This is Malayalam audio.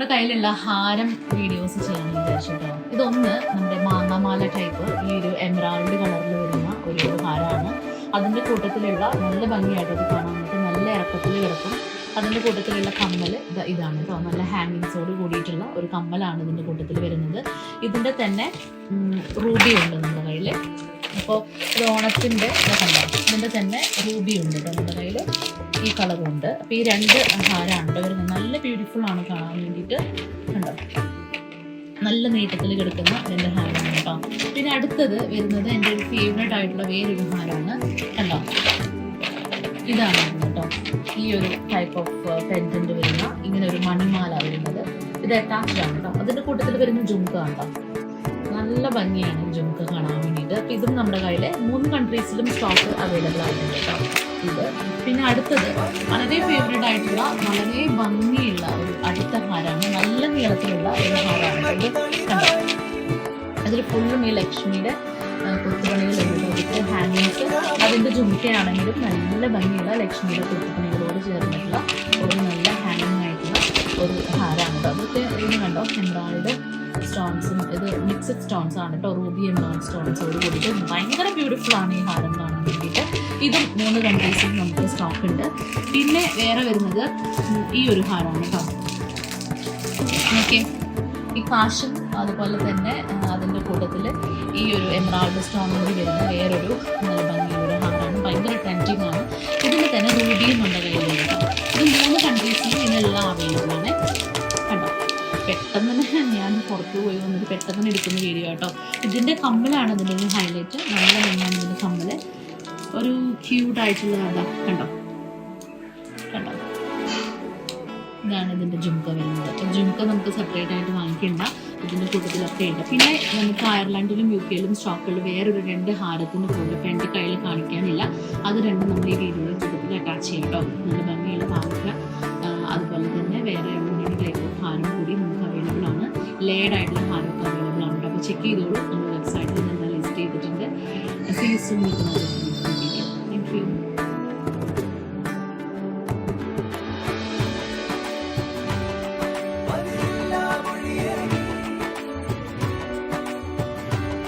നമ്മുടെ കയ്യിലുള്ള ഹാരം വീഡിയോസ് ചെയ്യാമെന്ന് വിചാരിച്ചിട്ടോ. ഇതൊന്ന് നമ്മുടെ മാങ്ങാമാല ടൈപ്പ് ഈ ഒരു എമറാൾഡ് കളറിൽ വരുന്ന ഒരു ഹാരമാണ്. അതിൻ്റെ കൂട്ടത്തിലുള്ള നല്ല ഭംഗിയായിട്ട് അത് കാണാൻ വേണ്ടി നല്ല ഇറക്കത്തിൽ കിടക്കും. അതിൻ്റെ കൂട്ടത്തിലുള്ള കമ്മൽ ഇതാണ് കേട്ടോ. നല്ല ഹാങ്ങിങ്സോട് കൂടിയിട്ടുള്ള ഒരു കമ്മലാണ് ഇതിൻ്റെ കൂട്ടത്തിൽ വരുന്നത്. ഇതിൻ്റെ തന്നെ റൂബി ഉണ്ട് നമ്മുടെ കയ്യിൽ. അപ്പോൾ ഇത് ഓണത്തിൻ്റെ കണ്ടോ, ഇതിൻ്റെ തന്നെ റൂബി ഉണ്ട് കേട്ടോ നമ്മുടെ കയ്യിൽ. ഈ കളറുണ്ട്. അപ്പോൾ ഈ രണ്ട് ഹാരമാണ് കേട്ടോ വരുന്നത്. നല്ല ബ്യൂട്ടിഫുൾ ആണ് കാണാൻ വേണ്ടിയിട്ട്. കണ്ടോ, നല്ല നീട്ടത്തിൽ കിടക്കുന്ന രണ്ട് ഹാരമാണ് കേട്ടോ. പിന്നെ അടുത്തത് വരുന്നത് എൻ്റെ ഒരു ഫേവറേറ്റ് ആയിട്ടുള്ള വേറൊരു ഹാരമാണ്. കണ്ടോ, ഇതാണ് കേട്ടോ. ഈ ഒരു ടൈപ്പ് ഓഫ് പെൻഡന്റ് വരുന്ന ഇങ്ങനെ ഒരു മണിമാല വരുന്നത്. ഇത് അറ്റാച്ച്ഡ് ആണ് കേട്ടോ. അതിൻ്റെ കൂട്ടത്തിൽ വരുന്ന ജുംക്ക കേട്ടോ. നല്ല ഭംഗിയാണ് ജുംക്ക കാണാൻ വേണ്ടിയിട്ട്. അപ്പോൾ ഇതും നമ്മുടെ കയ്യിൽ 3 കൺട്രീസിലും സ്റ്റോക്ക് അവൈലബിൾ ആയിട്ടുണ്ട് കേട്ടോ. ഇത് പിന്നെ അടുത്തത് വളരെ ഫേവറേറ്റ് ആയിട്ടുള്ള വളരെ ഭംഗിയുള്ള ഒരു അടുത്ത ഹാരമാണ്. നല്ല നീളത്തിലുള്ള ഒരു ഹാരമാണ്. ഇത് കണ്ടോ, അതിൽ ഫുള്ളും ഈ ലക്ഷ്മിയുടെ കൊത്തുപണികളുണ്ട്. അതിൻ്റെ ഹാങ്ങിങ്സ് അതിൻ്റെ ജുംക്കയാണെങ്കിലും നല്ല ഭംഗിയുള്ള ലക്ഷ്മിയുടെ കൊത്തുപണികളോട് ചേർന്നിട്ടുള്ള ഒരു നല്ല ഹാങ്ങിങ് ആയിട്ടുള്ള ഒരു ഹാരമാണ് കേട്ടോ. അതൊക്കെ ഇത് കണ്ടോ, എംബ്രോയിഡ് സ്റ്റോൺസും ഇത് മിക്സഡ് സ്റ്റോൺസ് ആണ് കേട്ടോ. റൂബി എംബ്രോയിഡ് സ്റ്റോൺസോട് കൂടിയിട്ട് ഭയങ്കര ബ്യൂട്ടിഫുൾ ആണ് ഈ ഹാരം കാണാൻ വേണ്ടിയിട്ട്. ഇതും 3 കൺട്രീസിൽ നമുക്ക് സ്റ്റോക്ക് ഉണ്ട്. പിന്നെ വേറെ വരുന്നത് ഈ ഒരു ഹാരമാണ് കേട്ടോ. ഓക്കെ, ഈ കാശും അതുപോലെ തന്നെ അതിൻ്റെ കൂട്ടത്തിൽ ഈ ഒരു എമറാൾഡ് സ്റ്റോണിൽ വരുന്ന വേറൊരു നല്ല ഭംഗിയുള്ള ഹാരമാണ്. ഭയങ്കര ട്രെൻഡിങ് ആണ്. ഇതിന് തന്നെ റൂബിയും ഉണ്ട് കയ്യിലുണ്ട് കേട്ടോ. ഇത് 3 കൺട്രീസിലും ഇതിനെല്ലാം അവൈലബിൾ ആണ്. കണ്ടോ, പെട്ടെന്ന് തന്നെ ഞാൻ പുറത്ത് പോയി വന്നിട്ട് പെട്ടെന്ന് എടുക്കുന്ന വീഡിയോ കേട്ടോ. ഇതിൻ്റെ കമ്മലാണ് ഇതിൻ്റെ ഒരു ഹൈലൈറ്റ്. നല്ല ഭംഗിയാണ് ഇതിൻ്റെ കമ്മൽ. ഒരു ക്യൂട്ടായിട്ടുള്ള അതാ കണ്ടോ, കണ്ടോ, ഇതാണ് ഇതിൻ്റെ ജുംക്ക വരുന്നത്. ജുംക്ക നമുക്ക് സെപ്പറേറ്റ് ആയിട്ട് വാങ്ങിക്കേണ്ട, ഇതിൻ്റെ കൂട്ടത്തിലൊക്കെ ഉണ്ട്. പിന്നെ നമുക്ക് അയർലൻഡിലും UK യിലും സ്റ്റോക്കുള്ള വേറൊരു 2 ഹാരത്തിൻ്റെ കൂടെ ഇപ്പം എൻ്റെ കയ്യിൽ കാണിക്കാനില്ല. അത് രണ്ടും നമ്മൾ ഈ വീഡിയോയുടെ കൂട്ടത്തിൽ അറ്റാച്ച് ചെയ്യും കേട്ടോ. നല്ല ഭംഗിയുള്ള പാവക്ക അതുപോലെ തന്നെ വേറെ 2 ടൈപ്പ് ഓഫ് ഹാരം കൂടി നമുക്ക് അവൈലബിൾ ആണ്. ലേഡ് ആയിട്ടുള്ള ഹാരമൊക്കെ അവൈലബിൾ ആണ്. അപ്പോൾ ചെക്ക് ചെയ്തോളൂ. നമ്മുടെ വെബ്സൈറ്റിൽ നിന്ന് ലിസ്റ്റ് ചെയ്തിട്ടുണ്ട്. ഫീസും നിൽക്കുന്നത്